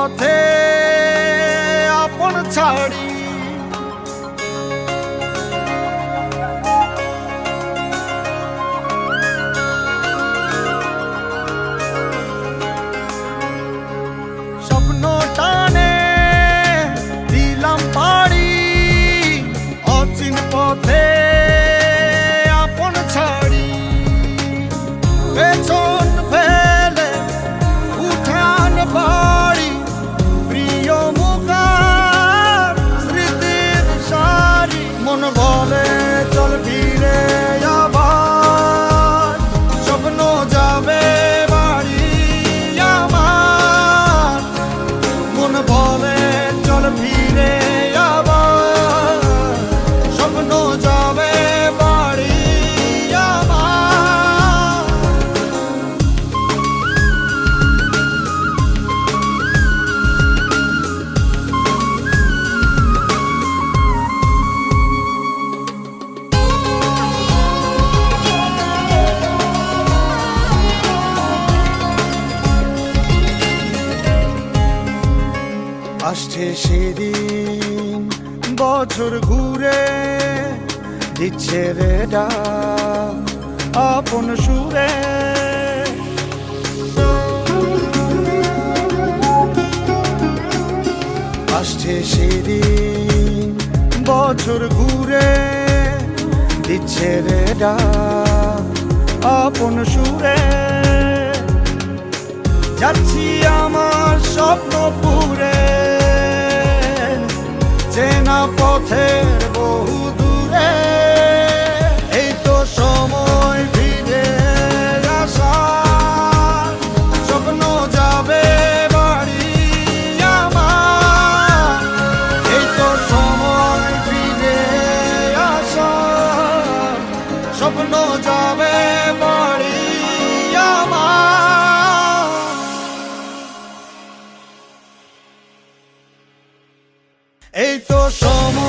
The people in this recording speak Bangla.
পথে আপন ছাড়ি স্বপ্ন টানে দিলাম পাড়ি অচিন পথে আপন ছাড়ি পেছন ফেলে উঠান বাড়ি প্রিয় মুখার স্মৃতির সারি মন বলে চল ফিরে আবার স্বপ্ন যাবে বাড়ি আমার মন বলে চল ফিরে আবার স্বপ্ন যাবে বাড়ি আমার আসছে সেদিন বছর ঘুরে দিচ্ছে রে ডাক আপন সুরে আসছে সেদিন বছর ঘুরে দিচ্ছে রে ডাক আপন সুরে যাচ্ছি আমার স্বপ্ন পুরে চেনা পথের বহু দূরে এই তো সময় ফিরে আসার স্বপ্ন যাবে বাড়ি আমার এই তো সময় ফিরে আসার স্বপ্ন যাবে বাড়ি আমার এই তো সময়